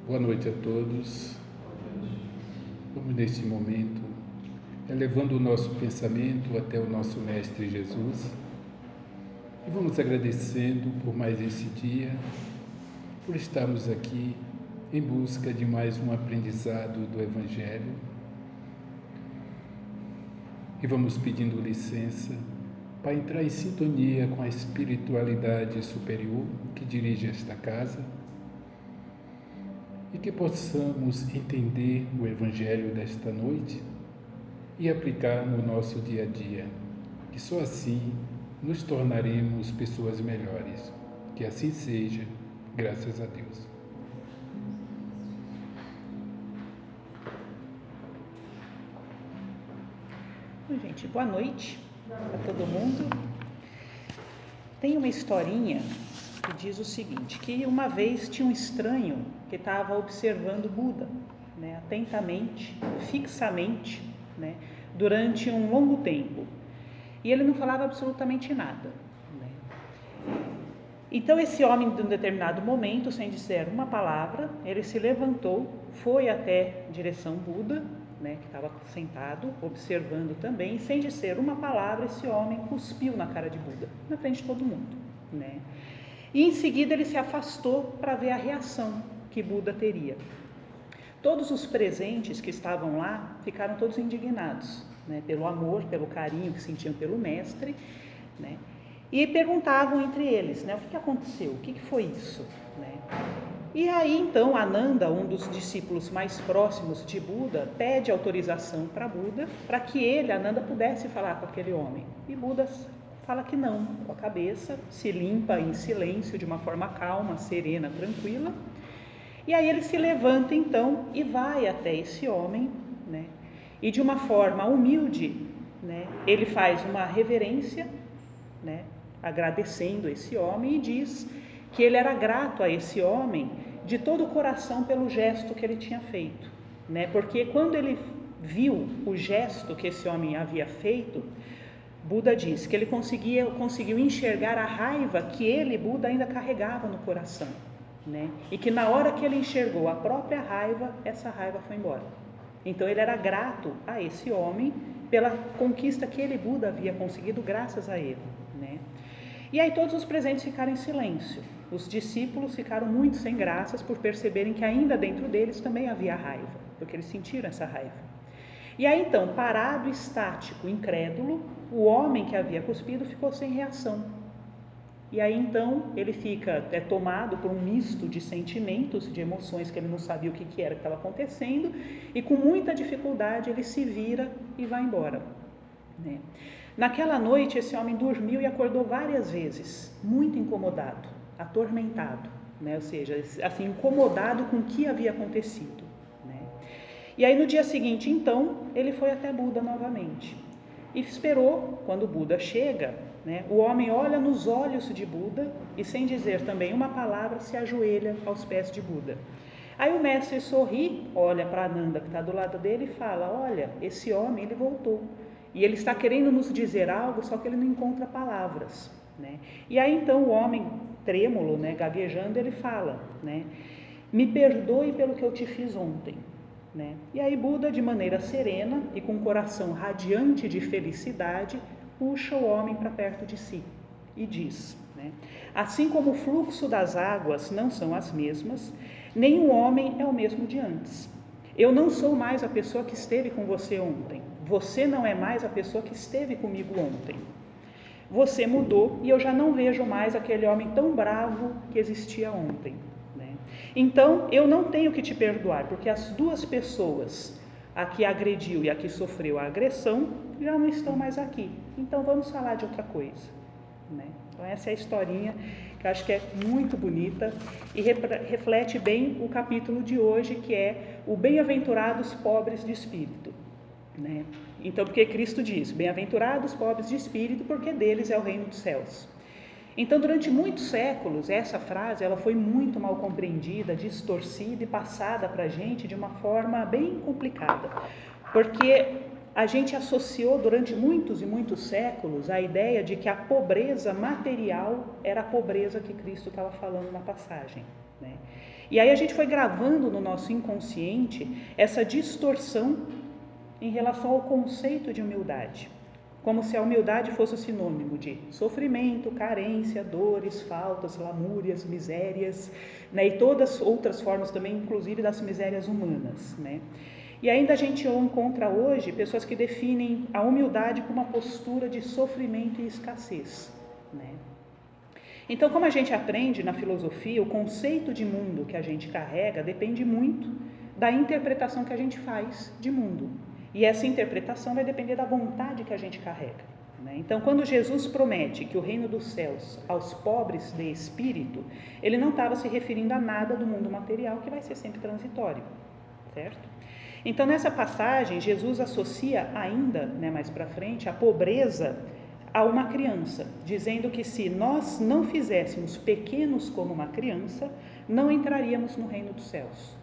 Boa noite a todos. Vamos neste momento elevando o nosso pensamento até o nosso Mestre Jesus e vamos agradecendo por mais esse dia, por estarmos aqui em busca de mais um aprendizado do Evangelho e vamos pedindo licença para entrar em sintonia com a espiritualidade superior que dirige esta casa e que possamos entender o Evangelho desta noite e aplicar no nosso dia a dia, que só assim nos tornaremos pessoas melhores. Que assim seja, graças a Deus. Bom, gente, boa noite para todo mundo. Tem uma historinha que diz o seguinte, que uma vez tinha um estranho que estava observando Buda, atentamente, fixamente, durante um longo tempo. E ele não falava absolutamente nada. Então esse homem, em um determinado momento, sem dizer uma palavra, ele se levantou, foi até direção Buda, que estava sentado, observando também, e sem dizer uma palavra, esse homem cuspiu na cara de Buda, na frente de todo mundo. E em seguida ele se afastou para ver a reação que Buda teria. Todos os presentes que estavam lá ficaram todos indignados, pelo amor, pelo carinho que sentiam pelo mestre, e perguntavam entre eles, o que aconteceu, o que foi isso? E aí então Ananda, um dos discípulos mais próximos de Buda, pede autorização para Buda, para que ele, Ananda, pudesse falar com aquele homem. E Buda fala que não, com a cabeça, se limpa em silêncio, de uma forma calma, serena, tranquila. E aí ele se levanta então e vai até esse homem, e de uma forma humilde, ele faz uma reverência, agradecendo esse homem, e diz que ele era grato a esse homem de todo o coração pelo gesto que ele tinha feito, porque quando ele viu o gesto que esse homem havia feito, Buda diz que ele conseguiu enxergar a raiva que ele, Buda, ainda carregava no coração, e que na hora que ele enxergou a própria raiva, essa raiva foi embora. Então ele era grato a esse homem pela conquista que ele, Buda, havia conseguido graças a ele. E aí todos os presentes ficaram em silêncio. Os discípulos ficaram muito sem graças por perceberem que ainda dentro deles também havia raiva, porque eles sentiram essa raiva. E aí então, parado, estático, incrédulo, o homem que havia cuspido ficou sem reação. E aí então ele fica tomado por um misto de sentimentos, de emoções que ele não sabia o que era que estava acontecendo, e com muita dificuldade ele se vira e vai embora. Naquela noite esse homem dormiu e acordou várias vezes, muito incomodado, atormentado, ou seja, assim, incomodado com o que havia acontecido. E aí no dia seguinte então ele foi até Buda novamente e esperou. Quando Buda chega, o homem olha nos olhos de Buda e, sem dizer também uma palavra, se ajoelha aos pés de Buda. Aí o mestre sorri, olha para Ananda que está do lado dele e fala: olha, esse homem, ele voltou e ele está querendo nos dizer algo, só que ele não encontra palavras. E aí então o homem, trêmulo, gaguejando, ele fala: me perdoe pelo que eu te fiz ontem. E aí Buda, de maneira serena e com um coração radiante de felicidade, puxa o homem para perto de si e diz: assim como o fluxo das águas não são as mesmas, nem o homem é o mesmo de antes. Eu não sou mais a pessoa que esteve com você ontem. Você não é mais a pessoa que esteve comigo ontem. Você mudou e eu já não vejo mais aquele homem tão bravo que existia ontem. Então, eu não tenho que te perdoar, porque as duas pessoas, a que agrediu e a que sofreu a agressão, já não estão mais aqui. Então, vamos falar de outra coisa. Então, essa é a historinha que eu acho que é muito bonita e reflete bem o capítulo de hoje, que é o bem-aventurados pobres de espírito. Então, porque Cristo diz: bem-aventurados pobres de espírito, porque deles é o reino dos céus. Então, durante muitos séculos, essa frase ela foi muito mal compreendida, distorcida e passada para a gente de uma forma bem complicada, porque a gente associou durante muitos e muitos séculos a ideia de que a pobreza material era a pobreza que Cristo estava falando na passagem. né? E aí a gente foi gravando no nosso inconsciente essa distorção em relação ao conceito de humildade, como se a humildade fosse o sinônimo de sofrimento, carência, dores, faltas, lamúrias, misérias, né? E todas outras formas também, inclusive das misérias humanas, né? E ainda a gente encontra hoje pessoas que definem a humildade como uma postura de sofrimento e escassez, né? Então, como a gente aprende na filosofia, o conceito de mundo que a gente carrega depende muito da interpretação que a gente faz de mundo. E essa interpretação vai depender da vontade que a gente carrega, né? Então, quando Jesus promete que o reino dos céus aos pobres de espírito, ele não estava se referindo a nada do mundo material, que vai ser sempre transitório, certo? Então, nessa passagem, Jesus associa ainda, né, mais para frente, a pobreza a uma criança, dizendo que se nós não fizéssemos pequenos como uma criança, não entraríamos no reino dos céus.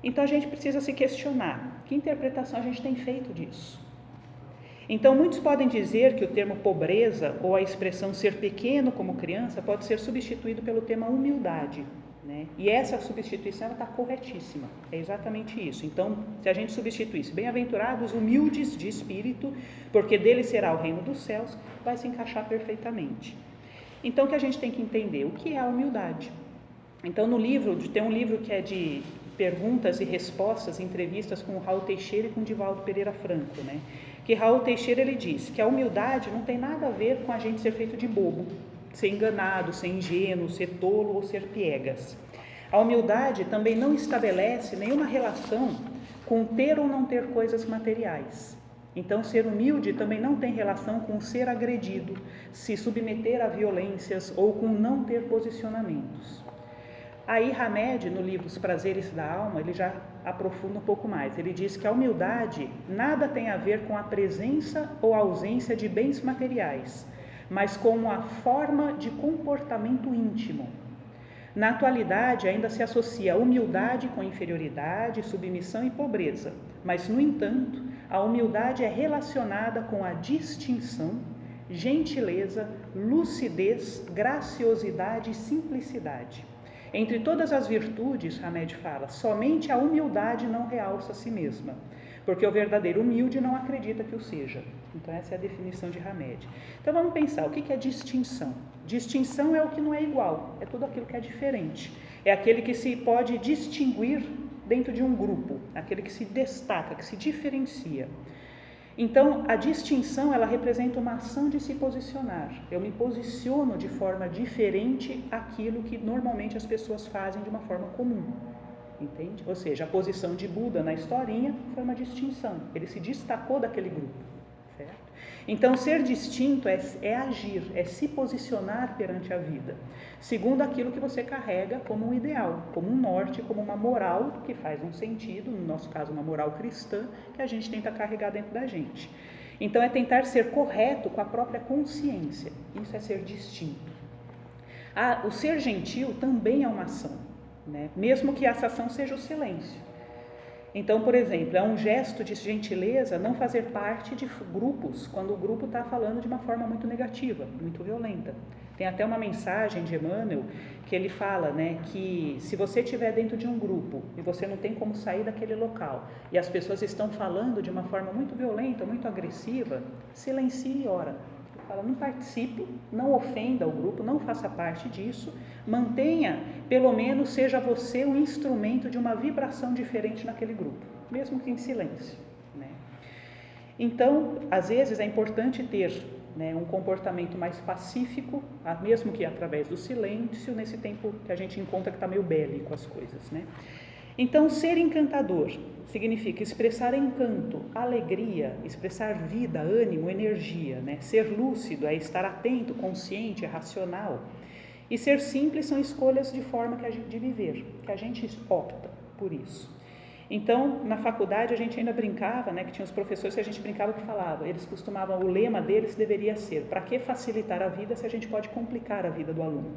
Então a gente precisa se questionar, que interpretação a gente tem feito disso? Então muitos podem dizer que o termo pobreza ou a expressão ser pequeno como criança pode ser substituído pelo tema humildade, né? E essa substituição está corretíssima, é exatamente isso. Então, se a gente substituísse bem-aventurados, humildes de espírito, porque dele será o reino dos céus, vai se encaixar perfeitamente. Então, o que a gente tem que entender? O que é a humildade? Então, no livro, tem um livro que é de perguntas e respostas, entrevistas com o Raul Teixeira e com o Divaldo Pereira Franco, né? Que Raul Teixeira, ele diz que a humildade não tem nada a ver com a gente ser feito de bobo, ser enganado, ser ingênuo, ser tolo ou ser piegas. A humildade também não estabelece nenhuma relação com ter ou não ter coisas materiais. Então, ser humilde também não tem relação com ser agredido, se submeter a violências ou com não ter posicionamentos. Aí Hamed, no livro Os Prazeres da Alma, ele já aprofunda um pouco mais. Ele diz que a humildade nada tem a ver com a presença ou ausência de bens materiais, mas com a forma de comportamento íntimo. Na atualidade, ainda se associa a humildade com inferioridade, submissão e pobreza, mas, no entanto, a humildade é relacionada com a distinção, gentileza, lucidez, graciosidade e simplicidade. Entre todas as virtudes, Hamed fala, somente a humildade não realça a si mesma, porque o verdadeiro humilde não acredita que o seja. Então essa é a definição de Hamed. Então vamos pensar, o que é distinção? Distinção é o que não é igual, é tudo aquilo que é diferente. É aquele que se pode distinguir dentro de um grupo, aquele que se destaca, que se diferencia. Então, a distinção, ela representa uma ação de se posicionar. Eu me posiciono de forma diferente àquilo que normalmente as pessoas fazem de uma forma comum. Entende? Ou seja, a posição de Buda na historinha foi uma distinção. Ele se destacou daquele grupo. Certo? Então, ser distinto é agir, é se posicionar perante a vida, segundo aquilo que você carrega como um ideal, como um norte, como uma moral que faz um sentido, no nosso caso uma moral cristã, que a gente tenta carregar dentro da gente. Então, é tentar ser correto com a própria consciência, isso é ser distinto. O ser gentil também é uma ação, né? Mesmo que essa ação seja o silêncio. Então, por exemplo, é um gesto de gentileza não fazer parte de grupos quando o grupo está falando de uma forma muito negativa, muito violenta. Tem até uma mensagem de Emmanuel que ele fala, né, que se você estiver dentro de um grupo e você não tem como sair daquele local e as pessoas estão falando de uma forma muito violenta, muito agressiva, silencie e ora. Fala, não participe, não ofenda o grupo, não faça parte disso, mantenha, pelo menos seja você o instrumento de uma vibração diferente naquele grupo, mesmo que em silêncio, né? Então, às vezes é importante ter, né, um comportamento mais pacífico, mesmo que através do silêncio, nesse tempo que a gente encontra que está meio bélico as coisas, né? Então, ser encantador significa expressar encanto, alegria, expressar vida, ânimo, energia, né? Ser lúcido é estar atento, consciente, racional. E ser simples são escolhas de forma de viver, que a gente opta por isso. Então, na faculdade a gente ainda brincava, né, que tinha os professores que a gente brincava que falava, eles costumavam, o lema deles deveria ser, para que facilitar a vida se a gente pode complicar a vida do aluno?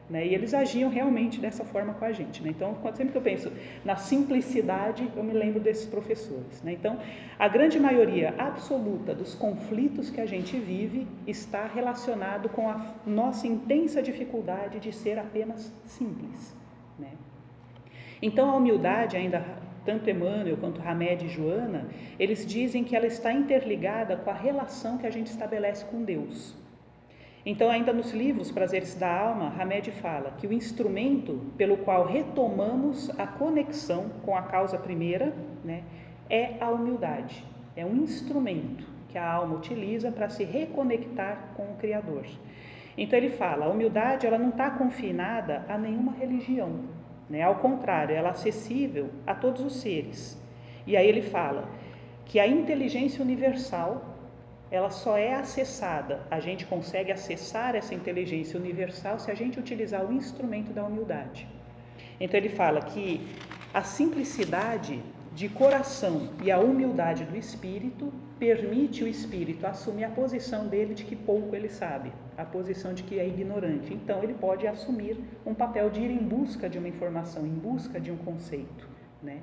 Né? E eles agiam realmente dessa forma com a gente, né? Então, sempre que eu penso na simplicidade, eu me lembro desses professores, né? Então, a grande maioria absoluta dos conflitos que a gente vive está relacionado com a nossa intensa dificuldade de ser apenas simples, né? Então, a humildade, ainda tanto Emmanuel quanto Hamed e Joana, eles dizem que ela está interligada com a relação que a gente estabelece com Deus. Então, ainda nos livros Prazeres da Alma, Hamed fala que o instrumento pelo qual retomamos a conexão com a causa primeira, né, é a humildade. É um instrumento que a alma utiliza para se reconectar com o Criador. Então, ele fala, a humildade ela não está confinada a nenhuma religião, né? Ao contrário, ela é acessível a todos os seres. E aí ele fala que a inteligência universal ela só é acessada, a gente consegue acessar essa inteligência universal se a gente utilizar o instrumento da humildade. Então ele fala que a simplicidade de coração e a humildade do espírito permite o espírito assumir a posição dele de que pouco ele sabe, a posição de que é ignorante. Então ele pode assumir um papel de ir em busca de uma informação, em busca de um conceito, né?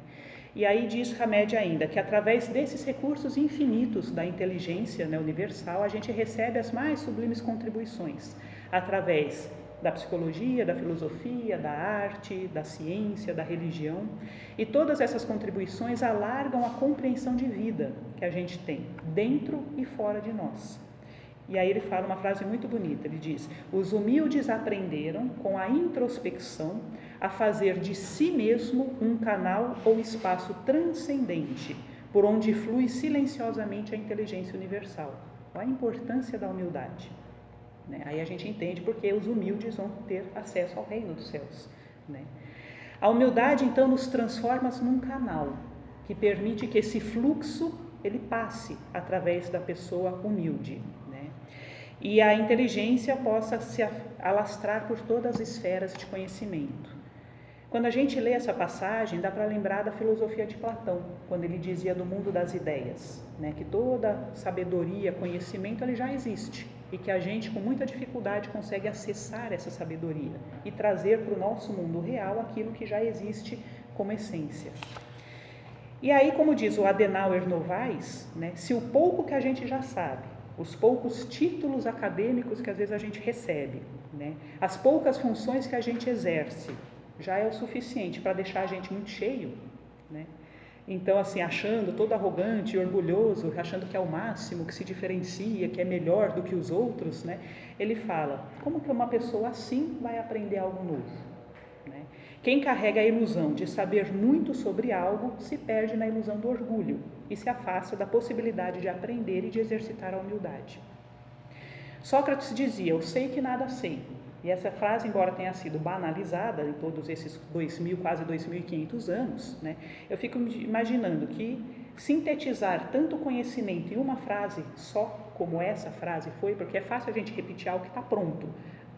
E aí diz Hamed ainda que através desses recursos infinitos da inteligência, né, universal, a gente recebe as mais sublimes contribuições, através da psicologia, da filosofia, da arte, da ciência, da religião. E todas essas contribuições alargam a compreensão de vida que a gente tem, dentro e fora de nós. E aí ele fala uma frase muito bonita, ele diz: os humildes aprenderam com a introspecção a fazer de si mesmo um canal ou espaço transcendente, por onde flui silenciosamente a inteligência universal. Olha a importância da humildade, né? Aí a gente entende porque os humildes vão ter acesso ao reino dos céus, né? A humildade então nos transforma num canal que permite que esse fluxo ele passe através da pessoa humilde, né? E a inteligência possa se alastrar por todas as esferas de conhecimento. Quando a gente lê essa passagem, dá para lembrar da filosofia de Platão, quando ele dizia do mundo das ideias, né? Que toda sabedoria, conhecimento, ele já existe e que a gente com muita dificuldade consegue acessar essa sabedoria e trazer para o nosso mundo real aquilo que já existe como essência. E aí, como diz o Adenauer Novaes, né? Se o pouco que a gente já sabe, os poucos títulos acadêmicos que às vezes a gente recebe, né? As poucas funções que a gente exerce, já é o suficiente para deixar a gente muito cheio, né? Então, assim, achando todo arrogante e orgulhoso, achando que é o máximo, que se diferencia, que é melhor do que os outros, né? Ele fala, como que uma pessoa assim vai aprender algo novo, né? Quem carrega a ilusão de saber muito sobre algo se perde na ilusão do orgulho e se afasta da possibilidade de aprender e de exercitar a humildade. Sócrates dizia, eu sei que nada sei. E essa frase, embora tenha sido banalizada em todos esses quase 2.500 anos, né, eu fico imaginando que sintetizar tanto conhecimento em uma frase só, como essa frase foi, porque é fácil a gente repetir algo que está pronto,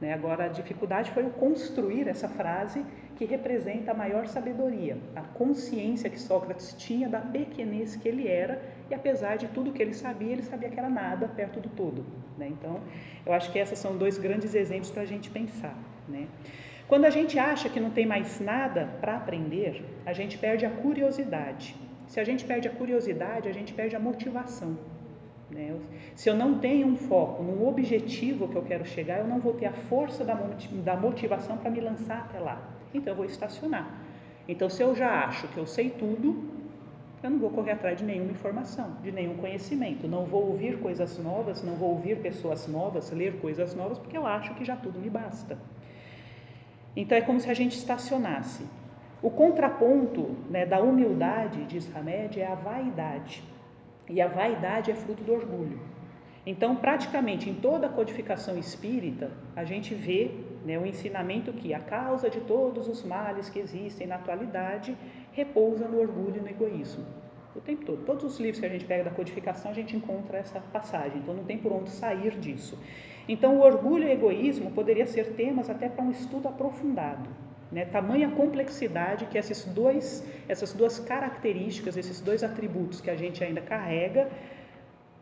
né? Agora, a dificuldade foi o construir essa frase que representa a maior sabedoria, a consciência que Sócrates tinha da pequenez que ele era, e apesar de tudo que ele sabia que era nada perto do todo, né? Então, eu acho que esses são dois grandes exemplos para a gente pensar, né? Quando a gente acha que não tem mais nada para aprender, a gente perde a curiosidade. Se a gente perde a curiosidade, a gente perde a motivação, né? Se eu não tenho um foco, num objetivo que eu quero chegar, eu não vou ter a força da motivação para me lançar até lá. Então eu vou estacionar. Então, se eu já acho que eu sei tudo, eu não vou correr atrás de nenhuma informação, de nenhum conhecimento. Não vou ouvir coisas novas, não vou ouvir pessoas novas, ler coisas novas, porque eu acho que já tudo me basta. Então é como se a gente estacionasse. O contraponto, né, da humildade, diz Hamed, é a vaidade. E a vaidade é fruto do orgulho. Então, praticamente em toda a codificação espírita, a gente vê, né, o ensinamento que a causa de todos os males que existem na atualidade repousa no orgulho e no egoísmo. O tempo todo. Todos os livros que a gente pega da codificação, a gente encontra essa passagem. Então, não tem por onde sair disso. Então, o orgulho e o egoísmo poderia ser temas até para um estudo aprofundado, né? Tamanha complexidade que essas duas características, esses dois atributos que a gente ainda carrega,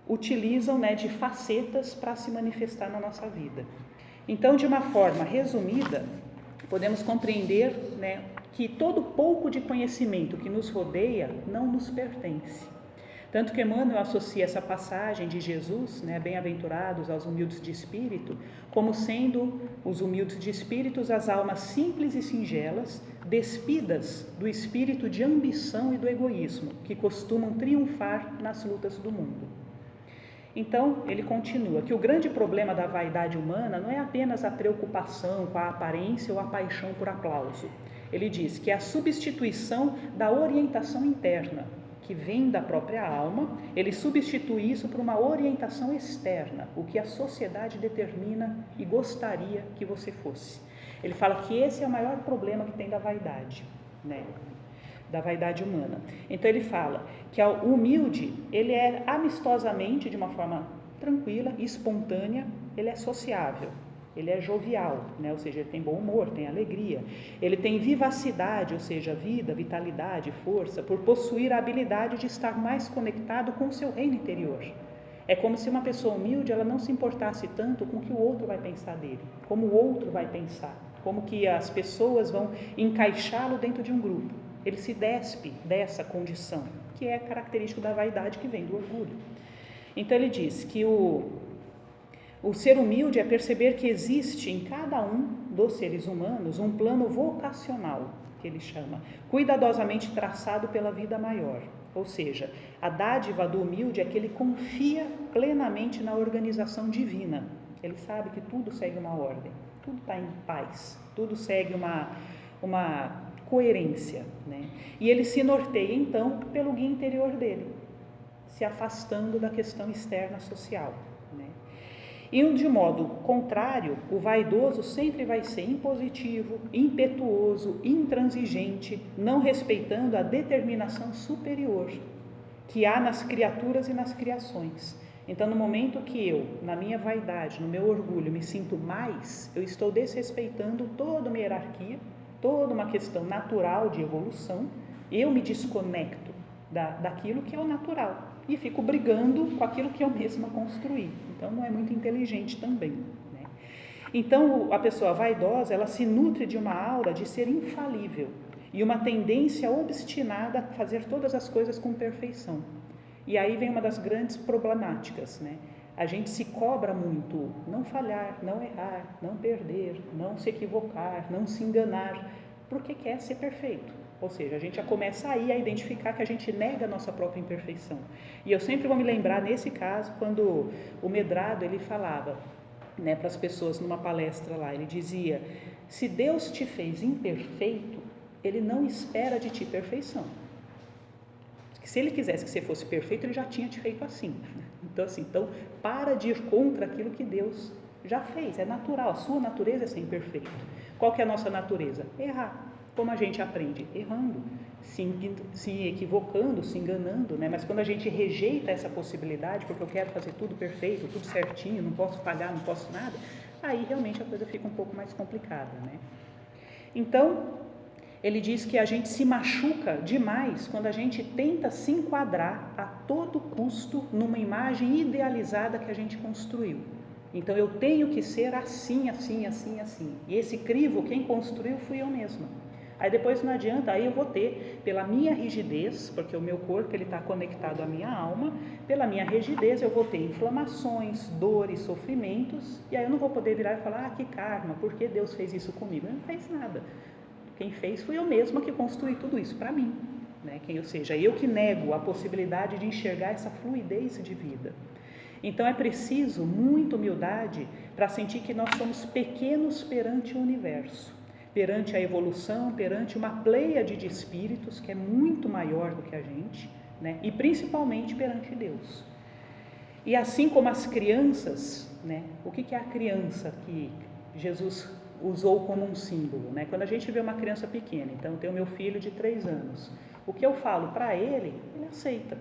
utilizam, né, de facetas para se manifestar na nossa vida. Então, de uma forma resumida, podemos compreender, né, que todo pouco de conhecimento que nos rodeia não nos pertence. Tanto que Emmanuel associa essa passagem de Jesus, né, bem-aventurados aos humildes de espírito, como sendo os humildes de espíritos as almas simples e singelas, despidas do espírito de ambição e do egoísmo, que costumam triunfar nas lutas do mundo. Então, ele continua que o grande problema da vaidade humana não é apenas a preocupação com a aparência ou a paixão por aplauso. Ele diz que é a substituição da orientação interna, que vem da própria alma, ele substitui isso por uma orientação externa, o que a sociedade determina e gostaria que você fosse. Ele fala que esse é o maior problema que tem da vaidade, né? Da vaidade humana. Então ele fala que o humilde, ele é amistosamente, de uma forma tranquila, espontânea, ele é sociável, ele é jovial, né? Ou seja, ele tem bom humor, tem alegria, ele tem vivacidade, ou seja, vida, vitalidade, força, por possuir a habilidade de estar mais conectado com o seu reino interior. É como se uma pessoa humilde, ela não se importasse tanto com o que o outro vai pensar dele, como o outro vai pensar, como que as pessoas vão encaixá-lo dentro de um grupo. Ele se despe dessa condição, que é característico da vaidade que vem do orgulho. Então ele diz que o ser humilde é perceber que existe em cada um dos seres humanos um plano vocacional, que ele chama, cuidadosamente traçado pela vida maior. Ou seja, a dádiva do humilde é que ele confia plenamente na organização divina. Ele sabe que tudo segue uma ordem, tudo está em paz, tudo segue uma coerência, né? E ele se norteia então pelo guia interior dele, se afastando da questão externa social, né? E de modo contrário, o vaidoso sempre vai ser impositivo, impetuoso, intransigente, não respeitando a determinação superior que há nas criaturas e nas criações. Então, no momento que eu, na minha vaidade, no meu orgulho, me sinto mais, eu estou desrespeitando toda uma hierarquia, toda uma questão natural de evolução, eu me desconecto daquilo que é o natural e fico brigando com aquilo que eu mesma construí. Então, não é muito inteligente também, né? Então, a pessoa vaidosa, ela se nutre de uma aura de ser infalível e uma tendência obstinada a fazer todas as coisas com perfeição. E aí vem uma das grandes problemáticas, né? A gente se cobra muito, não falhar, não errar, não perder, não se equivocar, não se enganar, porque quer ser perfeito. Ou seja, a gente já começa aí a identificar que a gente nega a nossa própria imperfeição. E eu sempre vou me lembrar, nesse caso, quando o Medrado, ele falava, né, para as pessoas numa palestra lá, ele dizia, se Deus te fez imperfeito, Ele não espera de ti perfeição. Se Ele quisesse que você fosse perfeito, Ele já tinha te feito assim. Então, para de ir contra aquilo que Deus já fez, é natural, a sua natureza é ser imperfeito. Qual que é a nossa natureza? Errar. Como a gente aprende? Errando, se equivocando, se enganando, né? Mas quando a gente rejeita essa possibilidade, porque eu quero fazer tudo perfeito, tudo certinho, não posso falhar, não posso nada, aí realmente a coisa fica um pouco mais complicada, né? Então, ele diz que a gente se machuca demais quando a gente tenta se enquadrar a todo custo numa imagem idealizada que a gente construiu. Então, eu tenho que ser assim, assim, assim, assim. E esse crivo, quem construiu fui eu mesma. Aí depois não adianta, aí eu vou ter, pela minha rigidez, porque o meu corpo está conectado à minha alma, pela minha rigidez eu vou ter inflamações, dores, sofrimentos, e aí eu não vou poder virar e falar, que karma, por que Deus fez isso comigo? Ele não fez nada. Quem fez fui eu mesma que construí tudo isso para mim, né? Ou seja, eu que nego a possibilidade de enxergar essa fluidez de vida. Então é preciso muita humildade para sentir que nós somos pequenos perante o universo, perante a evolução, perante uma pleiade de espíritos que é muito maior do que a gente, né? E principalmente perante Deus. E assim como as crianças, né? O que é a criança que Jesus usou como um símbolo, né? Quando a gente vê uma criança pequena, então eu tenho meu filho de 3 anos, o que eu falo para ele, ele aceita,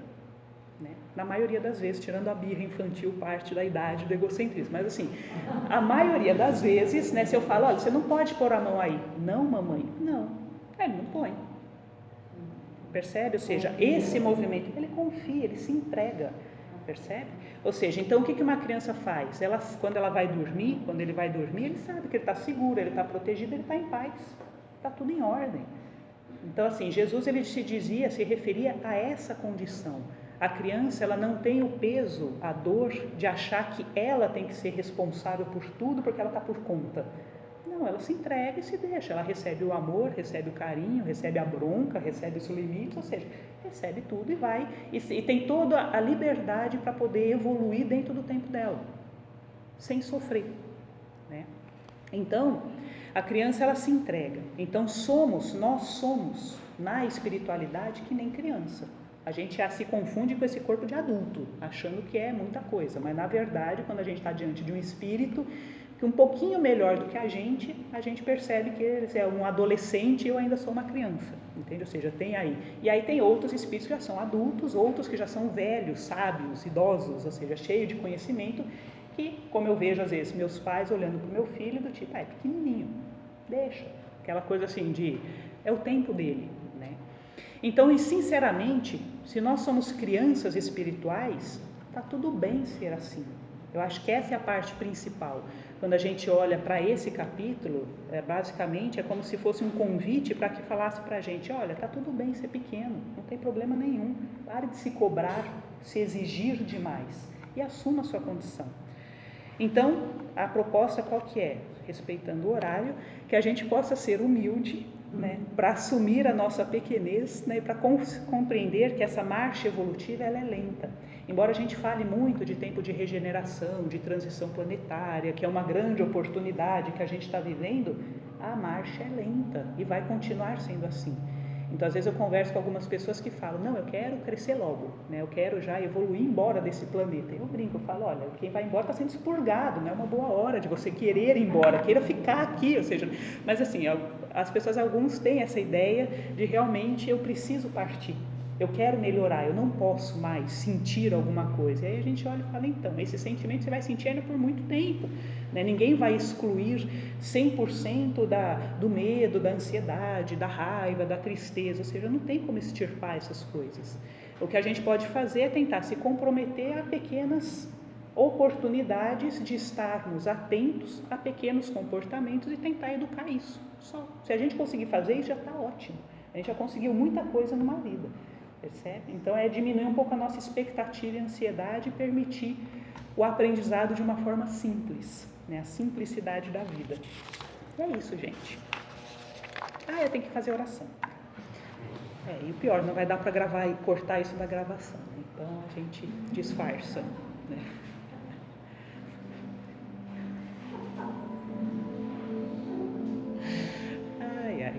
né? Na maioria das vezes, tirando a birra infantil, parte da idade do egocentrismo, mas assim, a maioria das vezes, né, se eu falo, olha, você não pode pôr a mão aí, não mamãe, não, ele não põe, percebe? Ou seja, esse movimento, ele confia, ele se entrega, percebe? Ou seja, então o que uma criança faz? Quando ela vai dormir, quando ele vai dormir, ele sabe que ele está seguro, ele está protegido, ele está em paz, está tudo em ordem. Então assim, Jesus ele se referia a essa condição, A criança, ela não tem o peso, a dor de achar que ela tem que ser responsável por tudo porque ela está por conta. Não, ela se entrega e se deixa. Ela recebe o amor, recebe o carinho, recebe a bronca, recebe os limites, ou seja, recebe tudo e vai. E tem toda a liberdade para poder evoluir dentro do tempo dela, sem sofrer, né? Então, a criança, ela se entrega. Então, nós somos, na espiritualidade, que nem criança. A gente já se confunde com esse corpo de adulto, achando que é muita coisa, mas na verdade, quando a gente está diante de um espírito que um pouquinho melhor do que a gente percebe que ele é um adolescente e eu ainda sou uma criança, entende? Ou seja, tem aí. E aí tem outros espíritos que já são adultos, outros que já são velhos, sábios, idosos, ou seja, cheios de conhecimento, que, como eu vejo às vezes meus pais olhando para o meu filho, do tipo, é pequenininho, deixa, aquela coisa assim de, é o tempo dele, né? Então, e sinceramente, se nós somos crianças espirituais, tá tudo bem ser assim. Eu acho que essa é a parte principal. Quando a gente olha para esse capítulo, basicamente é como se fosse um convite para que falasse para a gente, olha, tá tudo bem ser pequeno, não tem problema nenhum, pare de se cobrar, se exigir demais e assuma a sua condição. Então, a proposta qual que é? Respeitando o horário, que a gente possa ser humilde, né, para assumir a nossa pequenez, né, e para compreender que essa marcha evolutiva ela é lenta. Embora a gente fale muito de tempo de regeneração, de transição planetária, que é uma grande oportunidade que a gente está vivendo, a marcha é lenta e vai continuar sendo assim. Então, às vezes eu converso com algumas pessoas que falam, não, eu quero crescer logo, né? Eu quero já evoluir embora desse planeta. Eu brinco, eu falo, olha, quem vai embora está sendo expurgado, não é uma boa hora de você querer ir embora, queira ficar aqui, ou seja, mas assim, as pessoas, alguns têm essa ideia de realmente eu preciso partir, eu quero melhorar, eu não posso mais sentir alguma coisa. E aí a gente olha e fala, então, esse sentimento você vai sentir ainda por muito tempo, né? Ninguém vai excluir 100% do medo, da ansiedade, da raiva, da tristeza, ou seja, não tem como extirpar essas coisas. O que a gente pode fazer é tentar se comprometer a pequenas oportunidades de estarmos atentos a pequenos comportamentos e tentar educar isso. Só. Se a gente conseguir fazer isso, já está ótimo. A gente já conseguiu muita coisa numa vida. Percebe? Então é diminuir um pouco a nossa expectativa e ansiedade e permitir o aprendizado de uma forma simples, né? A simplicidade da vida. E é isso, gente. Eu tenho que fazer oração. E o pior, não vai dar para gravar e cortar isso da gravação, né? Então a gente disfarça, né?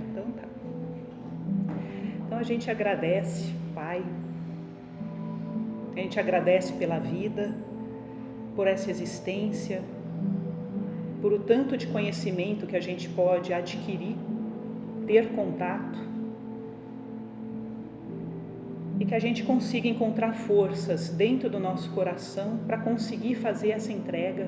Então tá. Então a gente agradece, Pai, a gente agradece pela vida, por essa existência, por o tanto de conhecimento que a gente pode adquirir, ter contato, e que a gente consiga encontrar forças dentro do nosso coração para conseguir fazer essa entrega,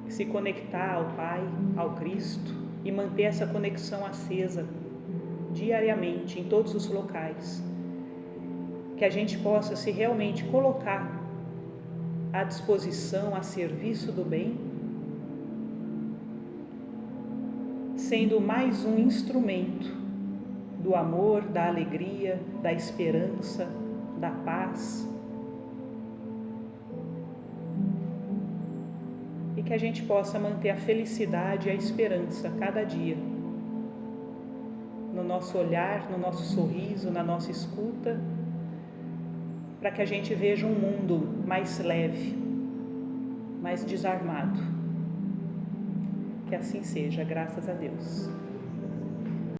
se conectar ao Pai, ao Cristo e manter essa conexão acesa diariamente em todos os locais. Que a gente possa se realmente colocar à disposição, a serviço do bem, sendo mais um instrumento do amor, da alegria, da esperança, da paz. E que a gente possa manter a felicidade e a esperança cada dia, no nosso olhar, no nosso sorriso, na nossa escuta, para que a gente veja um mundo mais leve, mais desarmado. Que assim seja, graças a Deus.